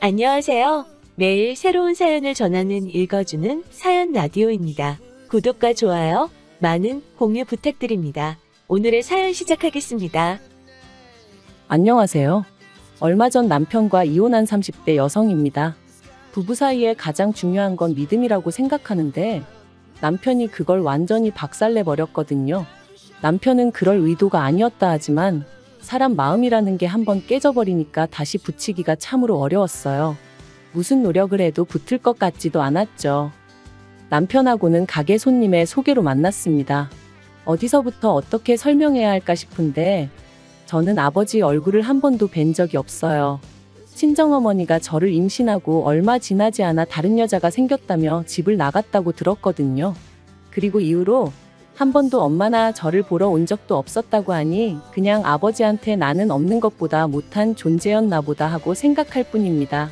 안녕하세요. 매일 새로운 사연을 전하는 읽어주는 사연 라디오입니다. 구독과 좋아요, 많은 공유 부탁드립니다. 오늘의 사연 시작하겠습니다. 안녕하세요. 얼마 전 남편과 이혼한 30대 여성입니다. 부부 사이에 가장 중요한 건 믿음이라고 생각하는데 남편이 그걸 완전히 박살내버렸거든요. 남편은 그럴 의도가 아니었다 하지만 사람 마음이라는 게 한번 깨져버리니까 다시 붙이기가 참으로 어려웠어요. 무슨 노력을 해도 붙을 것 같지도 않았죠. 남편하고는 가게 손님의 소개로 만났습니다. 어디서부터 어떻게 설명해야 할까 싶은데 저는 아버지 얼굴을 한 번도 뵌 적이 없어요. 친정어머니가 저를 임신하고 얼마 지나지 않아 다른 여자가 생겼다며 집을 나갔다고 들었거든요. 그리고 이후로 한 번도 엄마나 저를 보러 온 적도 없었다고 하니 그냥 아버지한테 나는 없는 것보다 못한 존재였나 보다 하고 생각할 뿐입니다.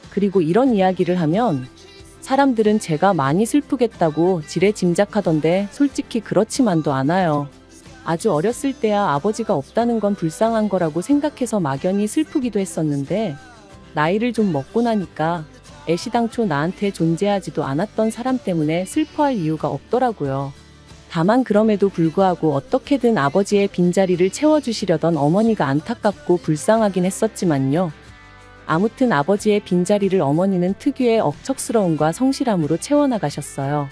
그리고 이런 이야기를 하면 사람들은 제가 많이 슬프겠다고 지레 짐작하던데 솔직히 그렇지만도 않아요. 아주 어렸을 때야 아버지가 없다는 건 불쌍한 거라고 생각해서 막연히 슬프기도 했었는데 나이를 좀 먹고 나니까 애시당초 나한테 존재하지도 않았던 사람 때문에 슬퍼할 이유가 없더라고요. 다만 그럼에도 불구하고 어떻게든 아버지의 빈자리를 채워주시려던 어머니가 안타깝고 불쌍하긴 했었지만요. 아무튼 아버지의 빈자리를 어머니는 특유의 억척스러움과 성실함으로 채워나가셨어요.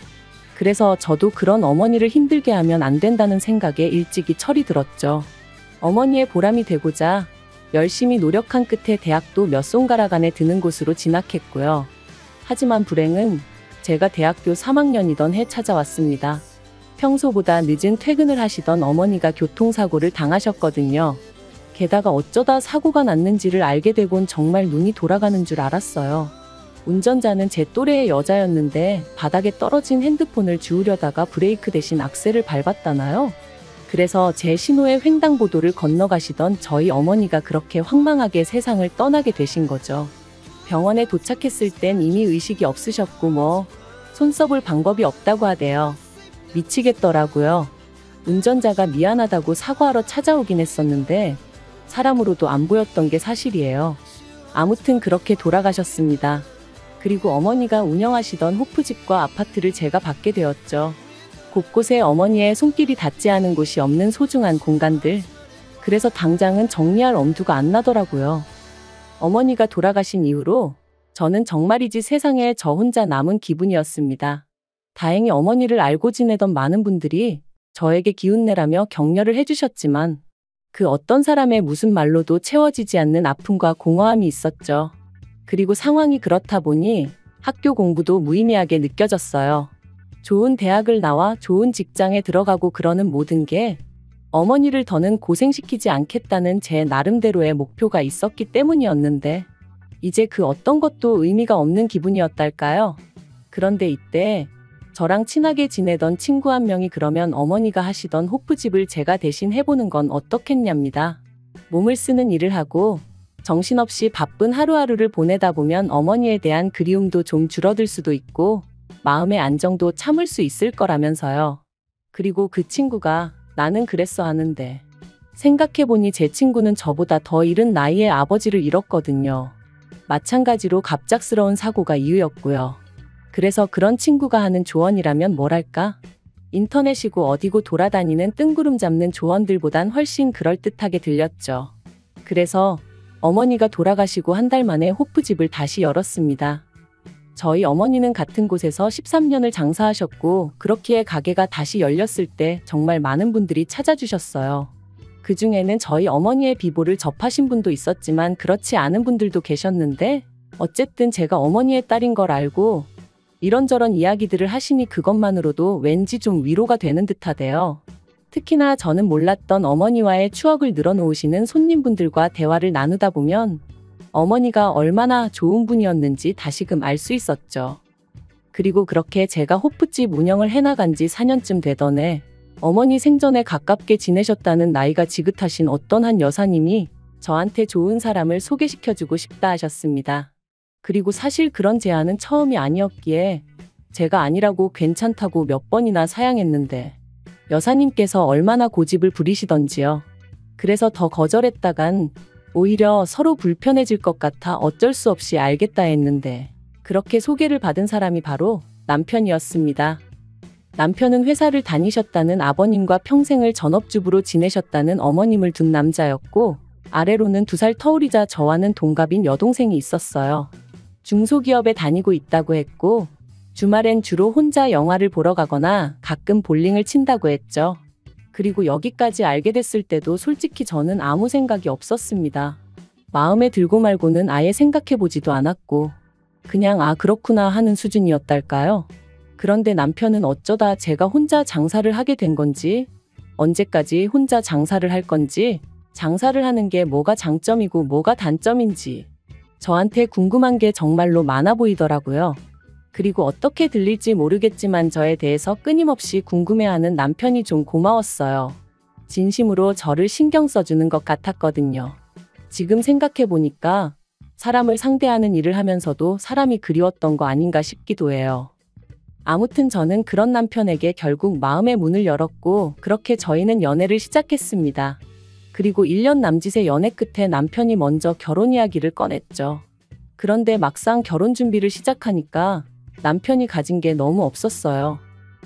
그래서 저도 그런 어머니를 힘들게 하면 안 된다는 생각에 일찍이 철이 들었죠. 어머니의 보람이 되고자 열심히 노력한 끝에 대학도 몇 손가락 안에 드는 곳으로 진학했고요. 하지만 불행은 제가 대학교 3학년이던 해 찾아왔습니다. 평소보다 늦은 퇴근을 하시던 어머니가 교통사고를 당하셨거든요. 게다가 어쩌다 사고가 났는지를 알게 되곤 정말 눈이 돌아가는 줄 알았어요. 운전자는 제 또래의 여자였는데 바닥에 떨어진 핸드폰을 주우려다가 브레이크 대신 악셀을 밟았다나요? 그래서 제 신호에 횡단보도를 건너가시던 저희 어머니가 그렇게 황망하게 세상을 떠나게 되신 거죠. 병원에 도착했을 땐 이미 의식이 없으셨고 손 써볼 방법이 없다고 하대요. 미치겠더라고요. 운전자가 미안하다고 사과하러 찾아오긴 했었는데 사람으로도 안 보였던 게 사실이에요. 아무튼 그렇게 돌아가셨습니다. 그리고 어머니가 운영하시던 호프집과 아파트를 제가 받게 되었죠. 곳곳에 어머니의 손길이 닿지 않은 곳이 없는 소중한 공간들. 그래서 당장은 정리할 엄두가 안 나더라고요. 어머니가 돌아가신 이후로 저는 정말이지 세상에 저 혼자 남은 기분이었습니다. 다행히 어머니를 알고 지내던 많은 분들이 저에게 기운내라며 격려를 해주셨지만 그 어떤 사람의 무슨 말로도 채워지지 않는 아픔과 공허함이 있었죠. 그리고 상황이 그렇다 보니 학교 공부도 무의미하게 느껴졌어요. 좋은 대학을 나와 좋은 직장에 들어가고 그러는 모든 게 어머니를 더는 고생시키지 않겠다는 제 나름대로의 목표가 있었기 때문이었는데 이제 그 어떤 것도 의미가 없는 기분이었달까요? 그런데 이때 저랑 친하게 지내던 친구 한 명이 그러면 어머니가 하시던 호프집을 제가 대신 해보는 건 어떻겠냐입니다. 몸을 쓰는 일을 하고 정신없이 바쁜 하루하루를 보내다 보면 어머니에 대한 그리움도 좀 줄어들 수도 있고 마음의 안정도 참을 수 있을 거라면서요. 그리고 그 친구가 나는 그랬어 하는데 생각해보니 제 친구는 저보다 더 이른 나이에 아버지를 잃었거든요. 마찬가지로 갑작스러운 사고가 이유였고요. 그래서 그런 친구가 하는 조언이라면 뭐랄까? 인터넷이고 어디고 돌아다니는 뜬구름 잡는 조언들보단 훨씬 그럴듯하게 들렸죠. 그래서 어머니가 돌아가시고 한 달 만에 호프집을 다시 열었습니다. 저희 어머니는 같은 곳에서 13년을 장사하셨고 그렇기에 가게가 다시 열렸을 때 정말 많은 분들이 찾아주셨어요. 그 중에는 저희 어머니의 비보를 접하신 분도 있었지만 그렇지 않은 분들도 계셨는데 어쨌든 제가 어머니의 딸인 걸 알고 이런저런 이야기들을 하시니 그것만으로도 왠지 좀 위로가 되는 듯하대요. 특히나 저는 몰랐던 어머니와의 추억을 늘어놓으시는 손님분들과 대화를 나누다 보면 어머니가 얼마나 좋은 분이었는지 다시금 알 수 있었죠. 그리고 그렇게 제가 호프집 운영을 해나간 지 4년쯤 되던 해 어머니 생전에 가깝게 지내셨다는 나이가 지긋하신 어떤 한 여사님이 저한테 좋은 사람을 소개시켜주고 싶다 하셨습니다. 그리고 사실 그런 제안은 처음이 아니었기에 제가 아니라고 괜찮다고 몇 번이나 사양했는데 여사님께서 얼마나 고집을 부리시던지요. 그래서 더 거절했다간 오히려 서로 불편해질 것 같아 어쩔 수 없이 알겠다 했는데 그렇게 소개를 받은 사람이 바로 남편이었습니다. 남편은 회사를 다니셨다는 아버님과 평생을 전업주부로 지내셨다는 어머님을 둔 남자였고 아래로는 2살 터울이자 저와는 동갑인 여동생이 있었어요. 중소기업에 다니고 있다고 했고 주말엔 주로 혼자 영화를 보러 가거나 가끔 볼링을 친다고 했죠. 그리고 여기까지 알게 됐을 때도 솔직히 저는 아무 생각이 없었습니다. 마음에 들고 말고는 아예 생각해보지도 않았고 그냥 아 그렇구나 하는 수준이었달까요? 그런데 남편은 어쩌다 제가 혼자 장사를 하게 된 건지 언제까지 혼자 장사를 할 건지 장사를 하는 게 뭐가 장점이고 뭐가 단점인지 저한테 궁금한 게 정말로 많아 보이더라고요. 그리고 어떻게 들릴지 모르겠지만 저에 대해서 끊임없이 궁금해하는 남편이 좀 고마웠어요. 진심으로 저를 신경 써주는 것 같았거든요. 지금 생각해보니까 사람을 상대하는 일을 하면서도 사람이 그리웠던 거 아닌가 싶기도 해요. 아무튼 저는 그런 남편에게 결국 마음의 문을 열었고 그렇게 저희는 연애를 시작했습니다. 그리고 1년 남짓의 연애 끝에 남편이 먼저 결혼 이야기를 꺼냈죠. 그런데 막상 결혼 준비를 시작하니까 남편이 가진 게 너무 없었어요.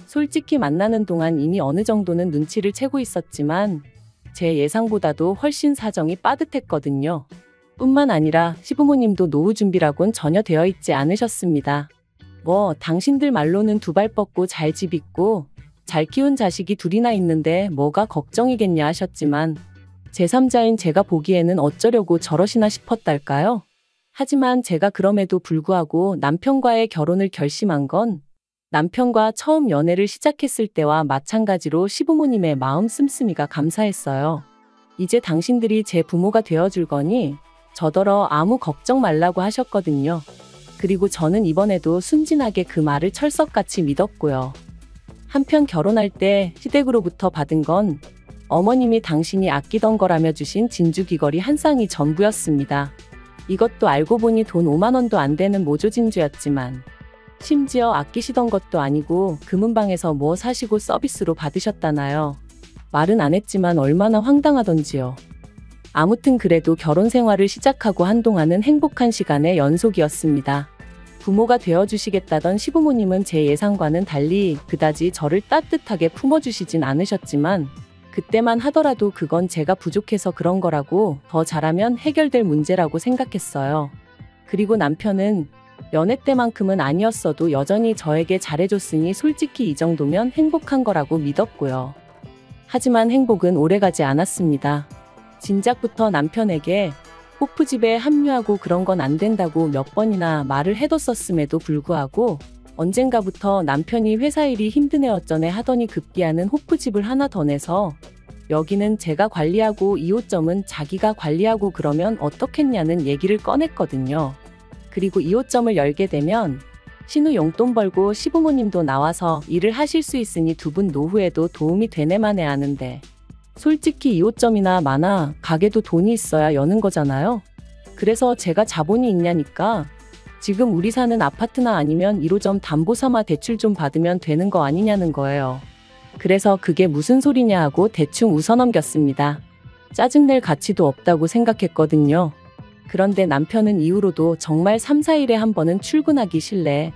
솔직히 만나는 동안 이미 어느 정도는 눈치를 채고 있었지만 제 예상보다도 훨씬 사정이 빠듯했거든요. 뿐만 아니라 시부모님도 노후 준비라곤 전혀 되어 있지 않으셨습니다. 뭐 당신들 말로는 2발 뻗고 잘 집 있고 잘 키운 자식이 2이나 있는데 뭐가 걱정이겠냐 하셨지만 제3자인 제가 보기에는 어쩌려고 저러시나 싶었달까요? 하지만 제가 그럼에도 불구하고 남편과의 결혼을 결심한 건 남편과 처음 연애를 시작했을 때와 마찬가지로 시부모님의 마음 씀씀이가 감사했어요. 이제 당신들이 제 부모가 되어줄 거니 저더러 아무 걱정 말라고 하셨거든요. 그리고 저는 이번에도 순진하게 그 말을 철석같이 믿었고요. 한편 결혼할 때 시댁으로부터 받은 건 어머님이 당신이 아끼던 거라며 주신 진주 귀걸이 한 쌍이 전부였습니다. 이것도 알고 보니 돈 5만 원도 안 되는 모조진주였지만 심지어 아끼시던 것도 아니고 금은방에서 뭐 사시고 서비스로 받으셨다나요. 말은 안 했지만 얼마나 황당하던지요. 아무튼 그래도 결혼 생활을 시작하고 한동안은 행복한 시간의 연속이었습니다. 부모가 되어주시겠다던 시부모님은 제 예상과는 달리 그다지 저를 따뜻하게 품어주시진 않으셨지만 그때만 하더라도 그건 제가 부족해서 그런 거라고 더 잘하면 해결될 문제라고 생각했어요. 그리고 남편은 연애 때만큼은 아니었어도 여전히 저에게 잘해줬으니 솔직히 이 정도면 행복한 거라고 믿었고요. 하지만 행복은 오래가지 않았습니다. 진작부터 남편에게 호프집에 합류하고 그런 건 안 된다고 몇 번이나 말을 해뒀었음에도 불구하고 언젠가부터 남편이 회사 일이 힘드네 어쩌네 하더니 급기야는 호프집을 하나 더 내서 여기는 제가 관리하고 2호점은 자기가 관리하고 그러면 어떻겠냐는 얘기를 꺼냈거든요. 그리고 2호점을 열게 되면 신우 용돈 벌고 시부모님도 나와서 일을 하실 수 있으니 2분 노후에도 도움이 되네만 해 하는데 솔직히 2호점이나 마나 가게도 돈이 있어야 여는 거잖아요. 그래서 제가 자본이 있냐니까 지금 우리 사는 아파트나 아니면 1호점 담보삼아 대출 좀 받으면 되는 거 아니냐는 거예요. 그래서 그게 무슨 소리냐 하고 대충 웃어넘겼습니다. 짜증낼 가치도 없다고 생각했거든요. 그런데 남편은 이후로도 정말 3, 4일에 한 번은 출근하기 싫래.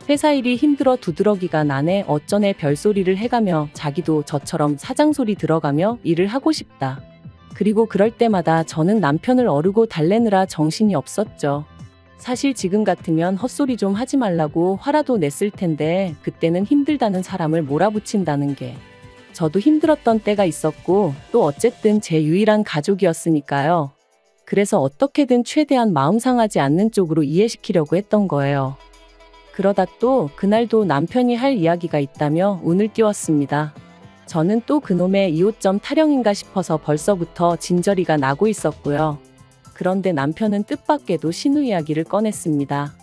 회사 일이 힘들어 두드러기가 나네 어쩌네 별소리를 해가며 자기도 저처럼 사장소리 들어가며 일을 하고 싶다. 그리고 그럴 때마다 저는 남편을 어르고 달래느라 정신이 없었죠. 사실 지금 같으면 헛소리 좀 하지 말라고 화라도 냈을 텐데 그때는 힘들다는 사람을 몰아붙인다는 게 저도 힘들었던 때가 있었고 또 어쨌든 제 유일한 가족이었으니까요. 그래서 어떻게든 최대한 마음 상하지 않는 쪽으로 이해시키려고 했던 거예요. 그러다 또 그날도 남편이 할 이야기가 있다며 운을 띄웠습니다. 저는 또 그놈의 2호점 타령인가 싶어서 벌써부터 진저리가 나고 있었고요. 그런데 남편은 뜻밖에도 신우 이야기를 꺼냈습니다.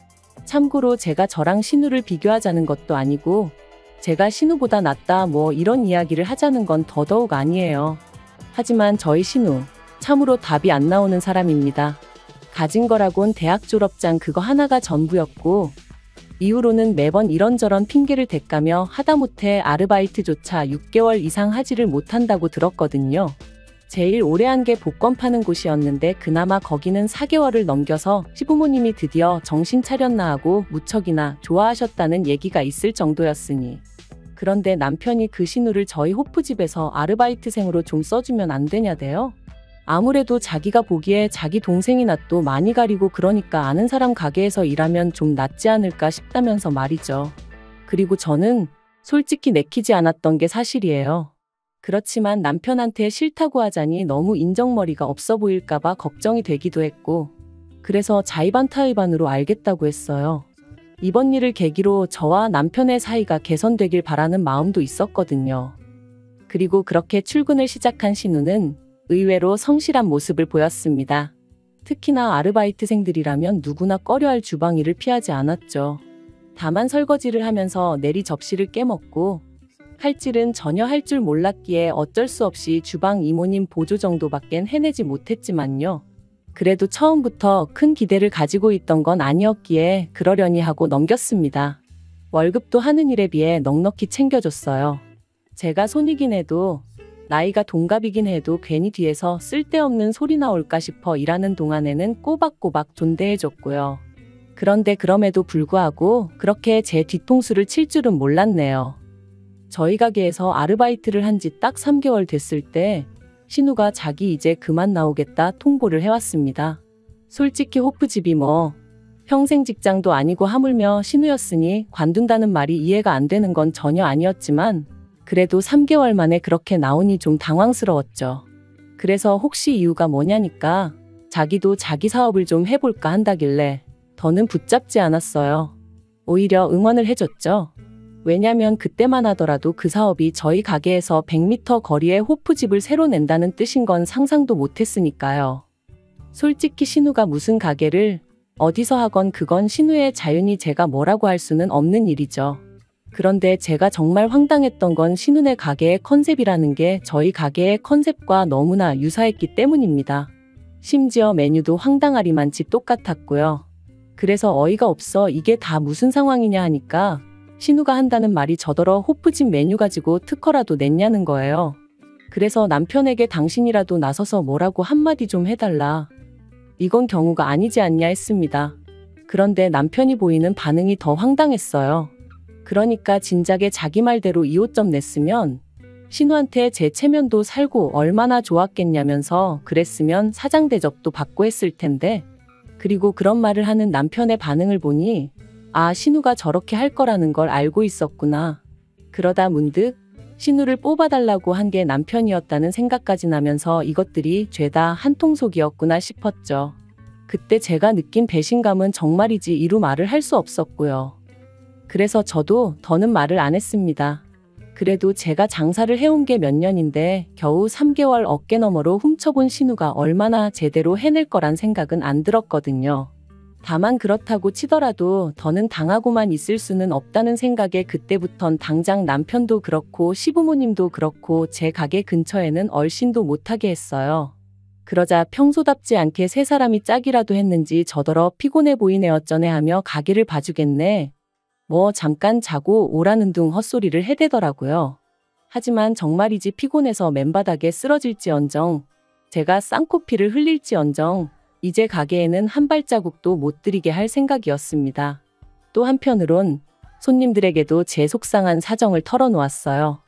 참고로 제가 저랑 신우를 비교하자는 것도 아니고 제가 신우보다 낫다 뭐 이런 이야기를 하자는 건 더더욱 아니에요. 하지만 저희 신우 참으로 답이 안 나오는 사람입니다. 가진 거라곤 대학 졸업장 그거 하나가 전부였고 이후로는 매번 이런저런 핑계를 대까며 하다못해 아르바이트조차 6개월 이상 하지를 못한다고 들었거든요. 제일 오래 한 게 복권 파는 곳이었는데 그나마 거기는 4개월을 넘겨서 시부모님이 드디어 정신 차렸나 하고 무척이나 좋아하셨다는 얘기가 있을 정도였으니. 그런데 남편이 그 신우를 저희 호프집에서 아르바이트생으로 좀 써주면 안 되냐대요. 아무래도 자기가 보기에 자기 동생이나 또 많이 가리고 그러니까 아는 사람 가게에서 일하면 좀 낫지 않을까 싶다면서 말이죠. 그리고 저는 솔직히 내키지 않았던 게 사실이에요. 그렇지만 남편한테 싫다고 하자니 너무 인정머리가 없어 보일까봐 걱정이 되기도 했고, 그래서 자의반타의반으로 알겠다고 했어요. 이번 일을 계기로 저와 남편의 사이가 개선되길 바라는 마음도 있었거든요. 그리고 그렇게 출근을 시작한 신우는 의외로 성실한 모습을 보였습니다. 특히나 아르바이트생들이라면 누구나 꺼려할 주방 일을 피하지 않았죠. 다만 설거지를 하면서 내리 접시를 깨먹고 칼질은 전혀 할 줄 몰랐기에 어쩔 수 없이 주방 이모님 보조 정도밖엔 해내지 못했지만요. 그래도 처음부터 큰 기대를 가지고 있던 건 아니었기에 그러려니 하고 넘겼습니다. 월급도 하는 일에 비해 넉넉히 챙겨줬어요. 제가 손이긴 해도 나이가 동갑이긴 해도 괜히 뒤에서 쓸데없는 소리 나올까 싶어 일하는 동안에는 꼬박꼬박 존대해줬고요. 그런데 그럼에도 불구하고 그렇게 제 뒤통수를 칠 줄은 몰랐네요. 저희 가게에서 아르바이트를 한 지 딱 3개월 됐을 때 신우가 자기 이제 그만 나오겠다 통보를 해왔습니다. 솔직히 호프집이 뭐 평생 직장도 아니고 하물며 신우였으니 관둔다는 말이 이해가 안 되는 건 전혀 아니었지만 그래도 3개월 만에 그렇게 나오니 좀 당황스러웠죠. 그래서 혹시 이유가 뭐냐니까 자기도 자기 사업을 좀 해볼까 한다길래 더는 붙잡지 않았어요. 오히려 응원을 해줬죠. 왜냐면 그때만 하더라도 그 사업이 저희 가게에서 100m 거리에 호프집을 새로 낸다는 뜻인 건 상상도 못했으니까요. 솔직히 신우가 무슨 가게를 어디서 하건 그건 신우의 자유니 제가 뭐라고 할 수는 없는 일이죠. 그런데 제가 정말 황당했던 건 신우네 가게의 컨셉이라는 게 저희 가게의 컨셉과 너무나 유사했기 때문입니다. 심지어 메뉴도 황당하리만치 똑같았고요. 그래서 어이가 없어 이게 다 무슨 상황이냐 하니까 신우가 한다는 말이 저더러 호프집 메뉴 가지고 특허라도 냈냐는 거예요. 그래서 남편에게 당신이라도 나서서 뭐라고 한마디 좀 해달라. 이건 경우가 아니지 않냐 했습니다. 그런데 남편이 보이는 반응이 더 황당했어요. 그러니까 진작에 자기 말대로 2호점 냈으면 신우한테 제 체면도 살고 얼마나 좋았겠냐면서 그랬으면 사장 대접도 받고 했을 텐데, 그리고 그런 말을 하는 남편의 반응을 보니 아, 신우가 저렇게 할 거라는 걸 알고 있었구나. 그러다 문득 신우를 뽑아달라고 한 게 남편이었다는 생각까지 나면서 이것들이 죄다 한통속이었구나 싶었죠. 그때 제가 느낀 배신감은 정말이지 이루 말을 할 수 없었고요. 그래서 저도 더는 말을 안 했습니다. 그래도 제가 장사를 해온 게 몇 년인데 겨우 3개월 어깨너머로 훔쳐본 신우가 얼마나 제대로 해낼 거란 생각은 안 들었거든요. 다만 그렇다고 치더라도 더는 당하고만 있을 수는 없다는 생각에 그때부턴 당장 남편도 그렇고 시부모님도 그렇고 제 가게 근처에는 얼씬도 못하게 했어요. 그러자 평소답지 않게 세 사람이 짝이라도 했는지 저더러 피곤해 보이네 어쩌네 하며 가게를 봐주겠네. 뭐 잠깐 자고 오라는 둥 헛소리를 해대더라고요. 하지만 정말이지 피곤해서 맨바닥에 쓰러질지언정, 제가 쌍코피를 흘릴지언정 이제 가게에는 한 발자국도 못 들이게 할 생각이었습니다. 또 한편으론 손님들에게도 제 속상한 사정을 털어놓았어요.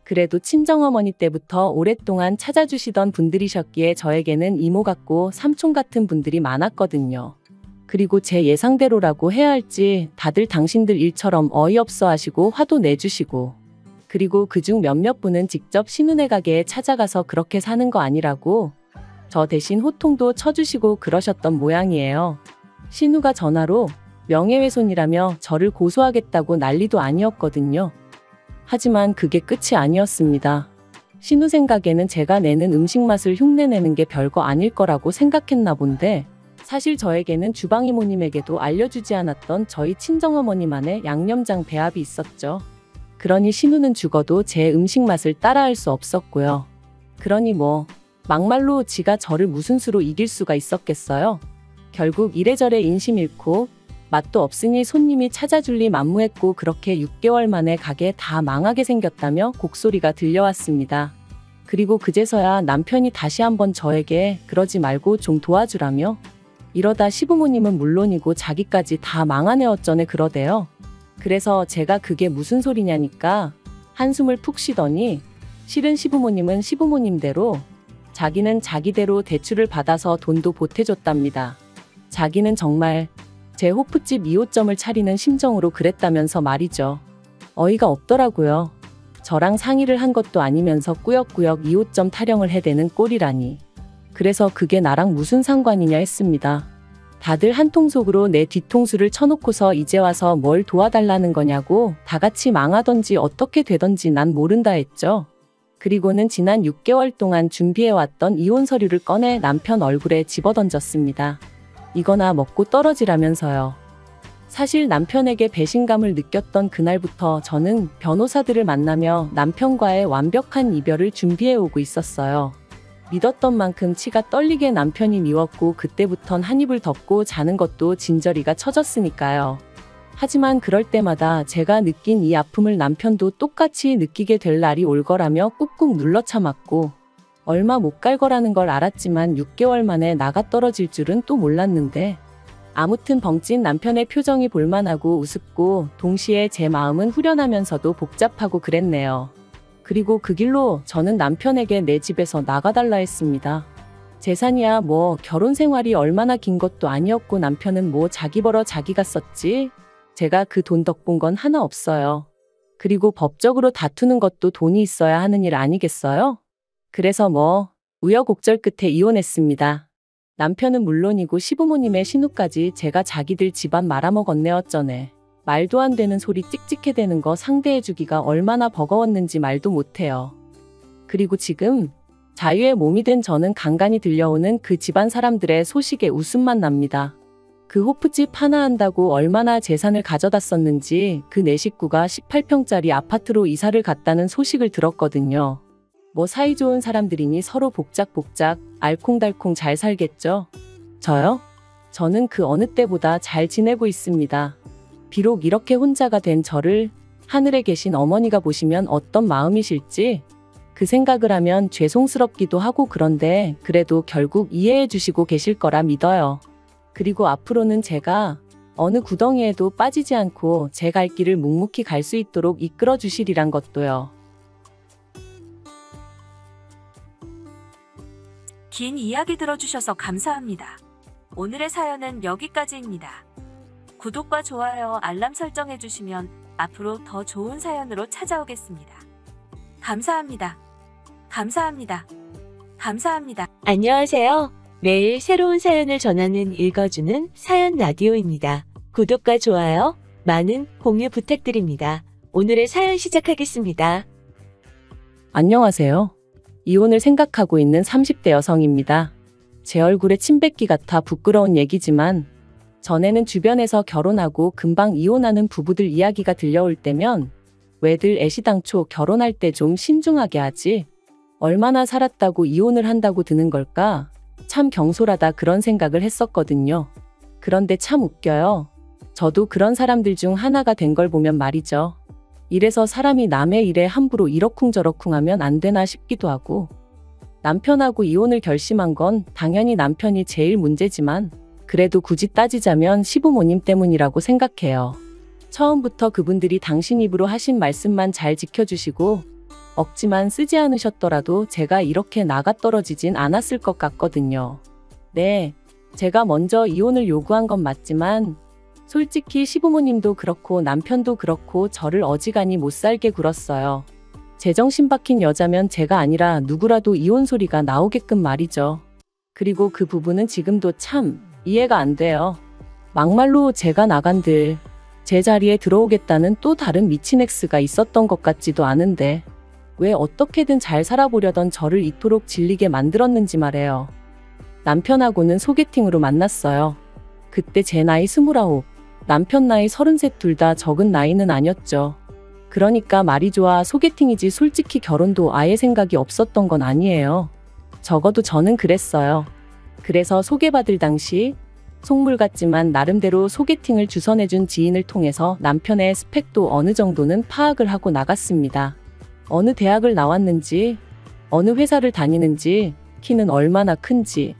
그래도 친정어머니 때부터 오랫동안 찾아주시던 분들이셨기에 저에게는 이모 같고 삼촌 같은 분들이 많았거든요. 그리고 제 예상대로라고 해야 할지 다들 당신들 일처럼 어이없어 하시고 화도 내주시고, 그리고 그중 몇몇 분은 직접 신우네 가게에 찾아가서 그렇게 사는 거 아니라고 저 대신 호통도 쳐주시고 그러셨던 모양이에요. 신우가 전화로 명예훼손이라며 저를 고소하겠다고 난리도 아니었거든요. 하지만 그게 끝이 아니었습니다. 신우 생각에는 제가 내는 음식 맛을 흉내내는 게 별거 아닐 거라고 생각했나 본데, 사실 저에게는 주방 이모님에게도 알려주지 않았던 저희 친정어머니만의 양념장 배합이 있었죠. 그러니 신우는 죽어도 제 음식 맛을 따라할 수 없었고요. 그러니 뭐 막말로 지가 저를 무슨 수로 이길 수가 있었겠어요. 결국 이래저래 인심 잃고 맛도 없으니 손님이 찾아줄 리 만무했고 그렇게 6개월 만에 가게 다 망하게 생겼다며 곡소리가 들려왔습니다. 그리고 그제서야 남편이 다시 한번 저에게 그러지 말고 좀 도와주라며 이러다 시부모님은 물론이고 자기까지 다 망하네 어쩌네 그러대요. 그래서 제가 그게 무슨 소리냐니까 한숨을 푹 쉬더니 실은 시부모님은 시부모님대로 자기는 자기대로 대출을 받아서 돈도 보태줬답니다. 자기는 정말 제 호프집 2호점을 차리는 심정으로 그랬다면서 말이죠. 어이가 없더라고요. 저랑 상의를 한 것도 아니면서 꾸역꾸역 2호점 타령을 해대는 꼴이라니. 그래서 그게 나랑 무슨 상관이냐 했습니다. 다들 한통속으로 내 뒤통수를 쳐놓고서 이제 와서 뭘 도와달라는 거냐고 다 같이 망하던지 어떻게 되던지 난 모른다 했죠. 그리고는 지난 6개월 동안 준비해왔던 이혼 서류를 꺼내 남편 얼굴에 집어던졌습니다. 이거나 먹고 떨어지라면서요. 사실 남편에게 배신감을 느꼈던 그날부터 저는 변호사들을 만나며 남편과의 완벽한 이별을 준비해오고 있었어요. 믿었던 만큼 치가 떨리게 남편이 미웠고 그때부턴 한 입을 덮고 자는 것도 진저리가 쳐졌으니까요. 하지만 그럴 때마다 제가 느낀 이 아픔을 남편도 똑같이 느끼게 될 날이 올 거라며 꾹꾹 눌러 참았고 얼마 못 갈 거라는 걸 알았지만 6개월 만에 나가 떨어질 줄은 또 몰랐는데 아무튼 벙찐 남편의 표정이 볼만하고 우습고 동시에 제 마음은 후련하면서도 복잡하고 그랬네요. 그리고 그 길로 저는 남편에게 내 집에서 나가달라 했습니다. 재산이야 뭐 결혼 생활이 얼마나 긴 것도 아니었고 남편은 뭐 자기 벌어 자기가 썼지. 제가 그 돈 덕본 건 하나 없어요. 그리고 법적으로 다투는 것도 돈이 있어야 하는 일 아니겠어요? 그래서 뭐 우여곡절 끝에 이혼했습니다. 남편은 물론이고 시부모님의 신우까지 제가 자기들 집안 말아먹었네 어쩌네. 말도 안 되는 소리 찍찍해대는 거 상대해주기가 얼마나 버거웠는지 말도 못해요. 그리고 지금 자유의 몸이 된 저는 간간히 들려오는 그 집안 사람들의 소식에 웃음만 납니다. 그 호프집 하나 한다고 얼마나 재산을 가져다 썼는지 그 네 식구가 18평짜리 아파트로 이사를 갔다는 소식을 들었거든요. 뭐 사이좋은 사람들이니 서로 복작복작 알콩달콩 잘 살겠죠? 저요? 저는 그 어느 때보다 잘 지내고 있습니다. 비록 이렇게 혼자가 된 저를 하늘에 계신 어머니가 보시면 어떤 마음이실지 그 생각을 하면 죄송스럽기도 하고 그런데 그래도 결국 이해해 주시고 계실 거라 믿어요. 그리고 앞으로는 제가 어느 구덩이에도 빠지지 않고 제 갈 길을 묵묵히 갈 수 있도록 이끌어 주시리란 것도요. 긴 이야기 들어주셔서 감사합니다. 오늘의 사연은 여기까지입니다. 구독과 좋아요, 알람 설정해주시면 앞으로 더 좋은 사연으로 찾아오겠습니다. 감사합니다. 감사합니다. 감사합니다. 안녕하세요. 매일 새로운 사연을 전하는 읽어주는 사연 라디오입니다. 구독과 좋아요, 많은 공유 부탁드립니다. 오늘의 사연 시작하겠습니다. 안녕하세요. 이혼을 생각하고 있는 30대 여성입니다. 제 얼굴에 침 뱉기 같아 부끄러운 얘기지만 전에는 주변에서 결혼하고 금방 이혼하는 부부들 이야기가 들려올 때면 왜들 애시당초 결혼할 때 좀 신중하게 하지? 얼마나 살았다고 이혼을 한다고 드는 걸까? 참 경솔하다 그런 생각을 했었거든요. 그런데 참 웃겨요. 저도 그런 사람들 중 하나가 된 걸 보면 말이죠. 이래서 사람이 남의 일에 함부로 이러쿵저러쿵 하면 안 되나 싶기도 하고 남편하고 이혼을 결심한 건 당연히 남편이 제일 문제지만 그래도 굳이 따지자면 시부모님 때문이라고 생각해요. 처음부터 그분들이 당신 입으로 하신 말씀만 잘 지켜주시고 억지만 쓰지 않으셨더라도 제가 이렇게 나가 떨어지진 않았을 것 같거든요. 네, 제가 먼저 이혼을 요구한 건 맞지만 솔직히 시부모님도 그렇고 남편도 그렇고 저를 어지간히 못 살게 굴었어요. 제정신 박힌 여자면 제가 아니라 누구라도 이혼 소리가 나오게끔 말이죠. 그리고 그 부분은 지금도 참 이해가 안 돼요. 막말로 제가 나간들 제 자리에 들어오겠다는 또 다른 미친 X가 있었던 것 같지도 않은데 왜 어떻게든 잘 살아보려던 저를 이토록 질리게 만들었는지 말해요. 남편하고는 소개팅으로 만났어요. 그때 제 나이 29, 남편 나이 33 둘 다 적은 나이는 아니었죠. 그러니까 말이 좋아 소개팅이지 솔직히 결혼도 아예 생각이 없었던 건 아니에요. 적어도 저는 그랬어요. 그래서 소개받을 당시 속물 같지만 나름대로 소개팅을 주선해준 지인을 통해서 남편의 스펙도 어느 정도는 파악을 하고 나갔습니다. 어느 대학을 나왔는지, 어느 회사를 다니는지, 키는 얼마나 큰지.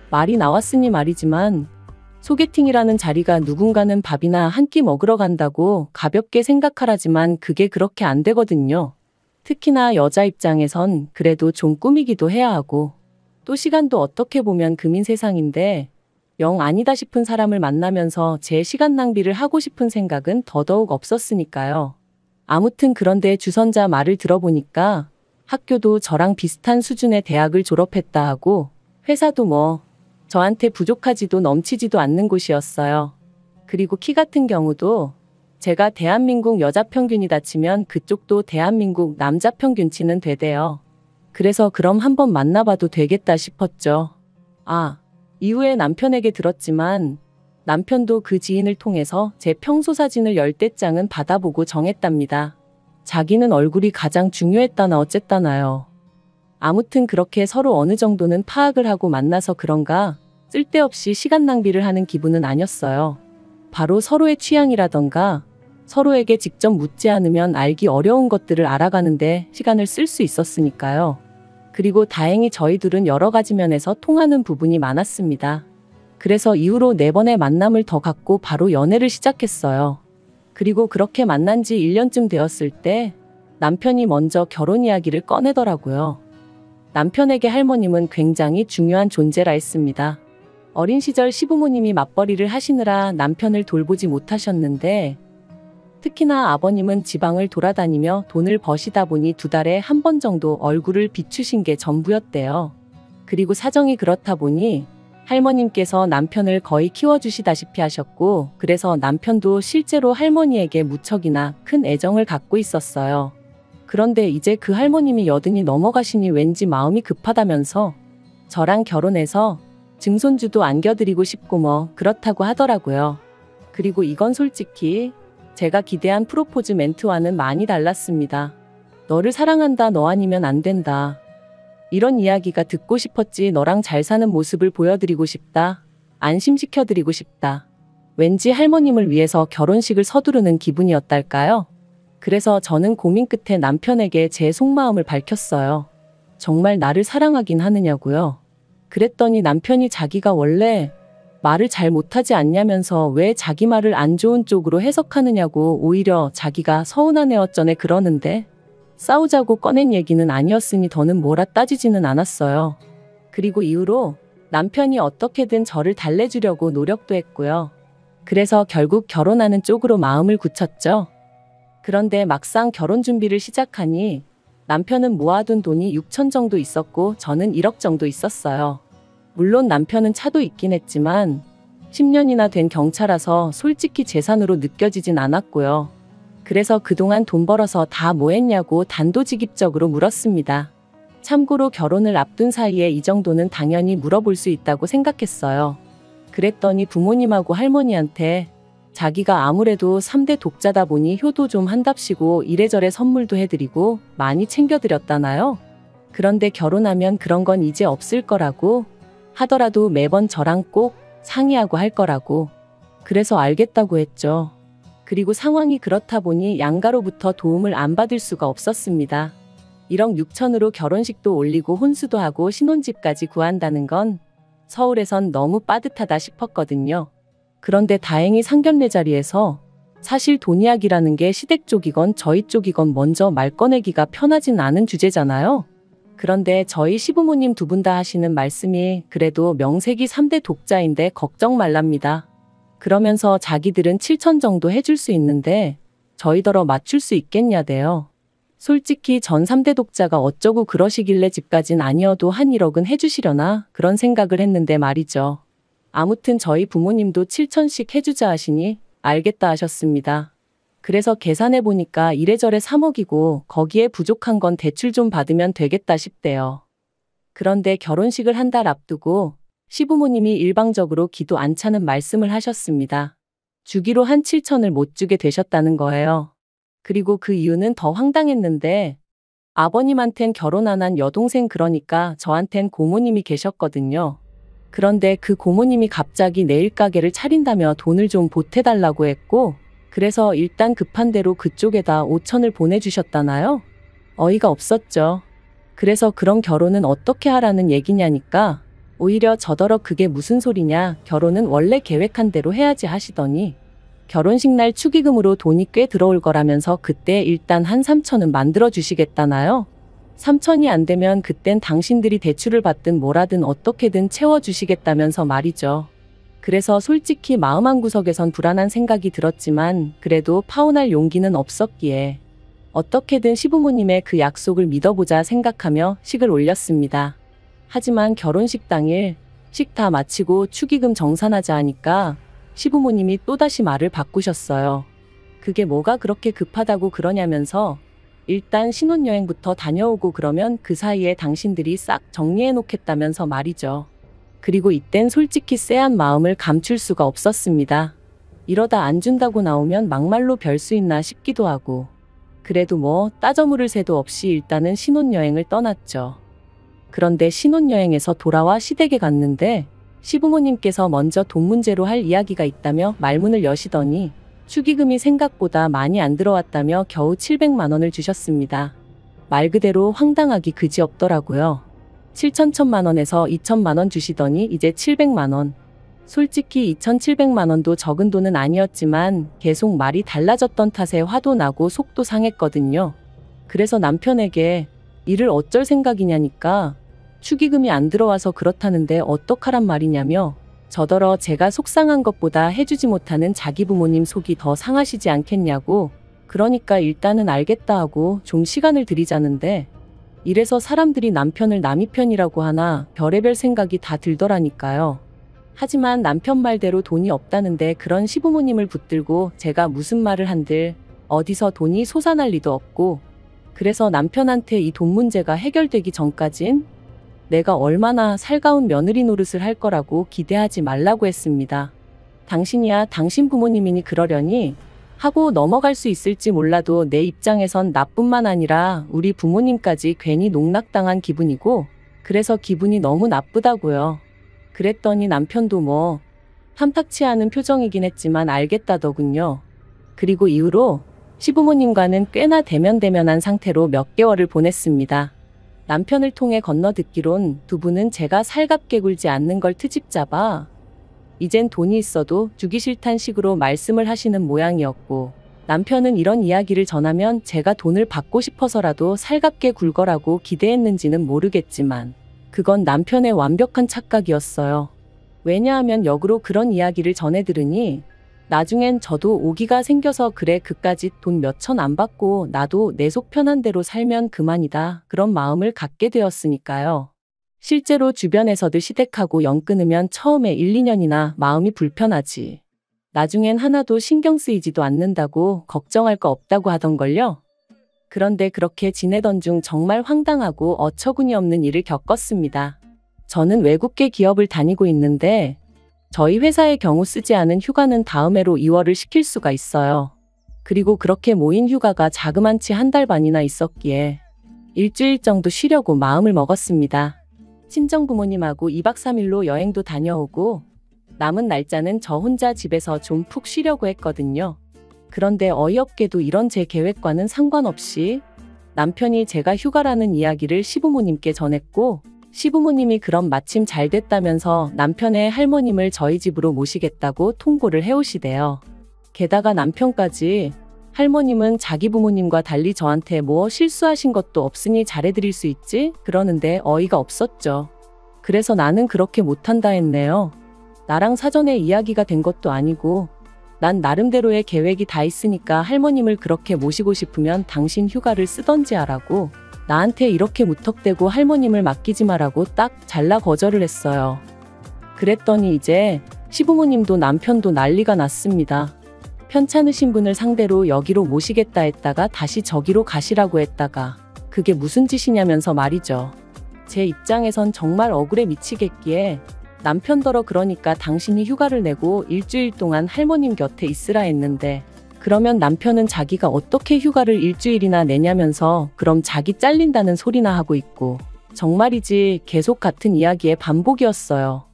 말이 나왔으니 말이지만 소개팅이라는 자리가 누군가는 밥이나 한 끼 먹으러 간다고 가볍게 생각하라지만 그게 그렇게 안 되거든요. 특히나 여자 입장에선 그래도 좀 꾸미기도 해야 하고 또 시간도 어떻게 보면 금인 세상인데 영 아니다 싶은 사람을 만나면서 제 시간 낭비를 하고 싶은 생각은 더더욱 없었으니까요. 아무튼 그런데 주선자 말을 들어보니까 학교도 저랑 비슷한 수준의 대학을 졸업했다 하고 회사도 뭐 저한테 부족하지도 넘치지도 않는 곳이었어요. 그리고 키 같은 경우도 제가 대한민국 여자 평균이다 치면 그쪽도 대한민국 남자 평균치는 되대요. 그래서 그럼 한번 만나봐도 되겠다 싶었죠. 이후에 남편에게 들었지만 남편도 그 지인을 통해서 제 평소 사진을 10대 장은 받아보고 정했답니다. 자기는 얼굴이 가장 중요했다나 어쨌다나요. 아무튼 그렇게 서로 어느 정도는 파악을 하고 만나서 그런가 쓸데없이 시간 낭비를 하는 기분은 아니었어요. 바로 서로의 취향이라던가 서로에게 직접 묻지 않으면 알기 어려운 것들을 알아가는데 시간을 쓸 수 있었으니까요. 그리고 다행히 저희 둘은 여러 가지 면에서 통하는 부분이 많았습니다. 그래서 이후로 4번의 만남을 더 갖고 바로 연애를 시작했어요. 그리고 그렇게 만난 지 1년쯤 되었을 때 남편이 먼저 결혼 이야기를 꺼내더라고요. 남편에게 할머님은 굉장히 중요한 존재라 했습니다. 어린 시절 시부모님이 맞벌이를 하시느라 남편을 돌보지 못하셨는데 특히나 아버님은 지방을 돌아다니며 돈을 버시다 보니 2달에 한 번 정도 얼굴을 비추신 게 전부였대요. 그리고 사정이 그렇다 보니 할머님께서 남편을 거의 키워주시다시피 하셨고 그래서 남편도 실제로 할머니에게 무척이나 큰 애정을 갖고 있었어요. 그런데 이제 그 할머님이 80이 넘어가시니 왠지 마음이 급하다면서 저랑 결혼해서 증손주도 안겨드리고 싶고 뭐 그렇다고 하더라고요. 그리고 이건 솔직히 제가 기대한 프로포즈 멘트와는 많이 달랐습니다. 너를 사랑한다, 너 아니면 안 된다. 이런 이야기가 듣고 싶었지. 너랑 잘 사는 모습을 보여드리고 싶다. 안심시켜드리고 싶다. 왠지 할머님을 위해서 결혼식을 서두르는 기분이었달까요? 그래서 저는 고민 끝에 남편에게 제 속마음을 밝혔어요. 정말 나를 사랑하긴 하느냐고요. 그랬더니 남편이 자기가 원래 말을 잘 못하지 않냐면서 왜 자기 말을 안 좋은 쪽으로 해석하느냐고 오히려 자기가 서운한 애 어쩌네 그러는데 싸우자고 꺼낸 얘기는 아니었으니 더는 뭐라 따지지는 않았어요. 그리고 이후로 남편이 어떻게든 저를 달래주려고 노력도 했고요. 그래서 결국 결혼하는 쪽으로 마음을 굳혔죠. 그런데 막상 결혼 준비를 시작하니 남편은 모아둔 돈이 6천 정도 있었고 저는 1억 정도 있었어요. 물론 남편은 차도 있긴 했지만 10년이나 된 경차라서 솔직히 재산으로 느껴지진 않았고요. 그래서 그동안 돈 벌어서 다 뭐 했냐고 단도직입적으로 물었습니다. 참고로 결혼을 앞둔 사이에 이 정도는 당연히 물어볼 수 있다고 생각했어요. 그랬더니 부모님하고 할머니한테 자기가 아무래도 3대 독자다 보니 효도 좀 한답시고 이래저래 선물도 해드리고 많이 챙겨드렸다나요? 그런데 결혼하면 그런 건 이제 없을 거라고 하더라도 매번 저랑 꼭 상의하고 할 거라고. 그래서 알겠다고 했죠. 그리고 상황이 그렇다 보니 양가로부터 도움을 안 받을 수가 없었습니다. 1억 6천으로 결혼식도 올리고 혼수도 하고 신혼집까지 구한다는 건 서울에선 너무 빠듯하다 싶었거든요. 그런데 다행히 상견례 자리에서 사실 돈 이야기라는 게 시댁 쪽이건 저희 쪽이건 먼저 말 꺼내기가 편하진 않은 주제잖아요. 그런데 저희 시부모님 2분 다 하시는 말씀이 그래도 명색이 3대 독자인데 걱정 말랍니다. 그러면서 자기들은 7천 정도 해줄 수 있는데 저희더러 맞출 수 있겠냐대요. 솔직히 전 3대 독자가 어쩌고 그러시길래 집까진 아니어도 한 1억은 해주시려나 그런 생각을 했는데 말이죠. 아무튼 저희 부모님도 7천씩 해주자 하시니 알겠다 하셨습니다. 그래서 계산해보니까 이래저래 3억이고 거기에 부족한 건 대출 좀 받으면 되겠다 싶대요. 그런데 결혼식을 한 달 앞두고 시부모님이 일방적으로 기도 안 차는 말씀을 하셨습니다. 주기로 한 7천을 못 주게 되셨다는 거예요. 그리고 그 이유는 더 황당했는데 아버님한텐 결혼 안 한 여동생 그러니까 저한텐 고모님이 계셨거든요. 그런데 그 고모님이 갑자기 내일 가게를 차린다며 돈을 좀 보태달라고 했고 그래서 일단 급한 대로 그쪽에다 5천을 보내주셨다나요? 어이가 없었죠. 그래서 그런 결혼은 어떻게 하라는 얘기냐니까 오히려 저더러 그게 무슨 소리냐, 결혼은 원래 계획한 대로 해야지 하시더니 결혼식 날 축의금으로 돈이 꽤 들어올 거라면서 그때 일단 한 3천은 만들어 주시겠다나요? 3천이 안 되면 그땐 당신들이 대출을 받든 뭐라든 어떻게든 채워주시겠다면서 말이죠. 그래서 솔직히 마음 한구석에선 불안한 생각이 들었지만 그래도 파혼할 용기는 없었기에 어떻게든 시부모님의 그 약속을 믿어보자 생각하며 식을 올렸습니다. 하지만 결혼식 당일 식 다 마치고 축의금 정산하자 하니까 시부모님이 또다시 말을 바꾸셨어요. 그게 뭐가 그렇게 급하다고 그러냐면서 일단 신혼여행부터 다녀오고 그러면 그 사이에 당신들이 싹 정리해 놓겠다면서 말이죠. 그리고 이땐 솔직히 쎄한 마음을 감출 수가 없었습니다. 이러다 안 준다고 나오면 막말로 별 수 있나 싶기도 하고. 그래도 뭐 따져 물을 새도 없이 일단은 신혼여행을 떠났죠. 그런데 신혼여행에서 돌아와 시댁에 갔는데 시부모님께서 먼저 돈 문제로 할 이야기가 있다며 말문을 여시더니 축의금이 생각보다 많이 안 들어왔다며 겨우 700만 원을 주셨습니다. 말 그대로 황당하기 그지없더라고요. 7천천만 원에서 2천만 원 주시더니 이제 700만 원. 솔직히 2,700만 원도 적은 돈은 아니었지만 계속 말이 달라졌던 탓에 화도 나고 속도 상했거든요. 그래서 남편에게 이를 어쩔 생각이냐니까 축의금이 안 들어와서 그렇다는데 어떡하란 말이냐며 저더러 제가 속상한 것보다 해주지 못하는 자기 부모님 속이 더 상하시지 않겠냐고. 그러니까 일단은 알겠다 하고 좀 시간을 드리자는데 이래서 사람들이 남편을 남이 편이라고 하나 별의별 생각이 다 들더라니까요. 하지만 남편 말대로 돈이 없다는데 그런 시부모님을 붙들고 제가 무슨 말을 한들 어디서 돈이 솟아날 리도 없고, 그래서 남편한테 이 돈 문제가 해결되기 전까진 내가 얼마나 살가운 며느리 노릇을 할 거라고 기대하지 말라고 했습니다. 당신이야 당신 부모님이니 그러려니 하고 넘어갈 수 있을지 몰라도 내 입장에선 나뿐만 아니라 우리 부모님까지 괜히 농락당한 기분이고, 그래서 기분이 너무 나쁘다고요. 그랬더니 남편도 뭐 탐탁치 않은 표정이긴 했지만 알겠다더군요. 그리고 이후로 시부모님과는 꽤나 대면대면한 상태로 몇 개월을 보냈습니다. 남편을 통해 건너듣기론 두 분은 제가 살갑게 굴지 않는 걸 트집 잡아 이젠 돈이 있어도 주기 싫단 식으로 말씀을 하시는 모양이었고, 남편은 이런 이야기를 전하면 제가 돈을 받고 싶어서라도 살갑게 굴 거라고 기대했는지는 모르겠지만 그건 남편의 완벽한 착각이었어요. 왜냐하면 역으로 그런 이야기를 전해 들으니 나중엔 저도 오기가 생겨서 그래 그까짓 돈 몇천 안 받고 나도 내 속 편한 대로 살면 그만이다 그런 마음을 갖게 되었으니까요. 실제로 주변에서들 시댁하고 연 끊으면 처음에 1, 2년이나 마음이 불편하지 나중엔 하나도 신경 쓰이지도 않는다고 걱정할 거 없다고 하던걸요. 그런데 그렇게 지내던 중 정말 황당하고 어처구니 없는 일을 겪었습니다. 저는 외국계 기업을 다니고 있는데 저희 회사의 경우 쓰지 않은 휴가는 다음 해로 이월을 시킬 수가 있어요. 그리고 그렇게 모인 휴가가 자그만치 한 달 반이나 있었기에 일주일 정도 쉬려고 마음을 먹었습니다. 친정 부모님하고 2박 3일로 여행도 다녀오고 남은 날짜는 저 혼자 집에서 좀 푹 쉬려고 했거든요. 그런데 어이없게도 이런 제 계획과는 상관없이 남편이 제가 휴가라는 이야기를 시부모님께 전했고, 시부모님이 그럼 마침 잘 됐다면서 남편의 할머님을 저희 집으로 모시겠다고 통보를 해오시대요. 게다가 남편까지 할머님은 자기 부모님과 달리 저한테 뭐 실수하신 것도 없으니 잘해드릴 수 있지? 그러는데 어이가 없었죠. 그래서 나는 그렇게 못한다 했네요. 나랑 사전에 이야기가 된 것도 아니고 난 나름대로의 계획이 다 있으니까 할머님을 그렇게 모시고 싶으면 당신 휴가를 쓰던지 하라고 나한테 이렇게 무턱대고 할머님을 맡기지 마라고 딱 잘라 거절을 했어요. 그랬더니 이제 시부모님도 남편도 난리가 났습니다. 편찮으신 분을 상대로 여기로 모시겠다 했다가 다시 저기로 가시라고 했다가 그게 무슨 짓이냐면서 말이죠. 제 입장에선 정말 억울해 미치겠기에 남편더러 그러니까 당신이 휴가를 내고 일주일 동안 할머님 곁에 있으라 했는데, 그러면 남편은 자기가 어떻게 휴가를 일주일이나 내냐면서 그럼 자기 잘린다는 소리나 하고 있고, 정말이지 계속 같은 이야기의 반복이었어요.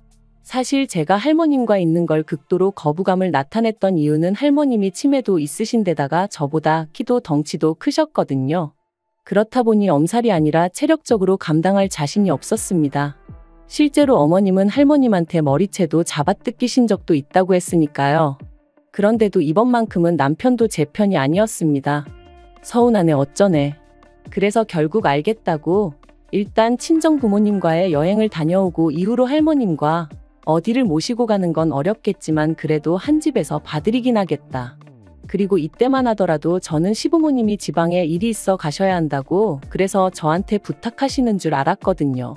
사실 제가 할머님과 있는 걸 극도로 거부감을 나타냈던 이유는 할머님이 치매도 있으신 데다가 저보다 키도 덩치도 크셨거든요. 그렇다 보니 엄살이 아니라 체력적으로 감당할 자신이 없었습니다. 실제로 어머님은 할머님한테 머리채도 잡아뜯기신 적도 있다고 했으니까요. 그런데도 이번만큼은 남편도 제 편이 아니었습니다. 서운하네 어쩌네. 그래서 결국 알겠다고 일단 친정 부모님과의 여행을 다녀오고 이후로 할머님과 어디를 모시고 가는 건 어렵겠지만 그래도 한 집에서 봐드리긴 하겠다. 그리고 이때만 하더라도 저는 시부모님이 지방에 일이 있어 가셔야 한다고 그래서 저한테 부탁하시는 줄 알았거든요.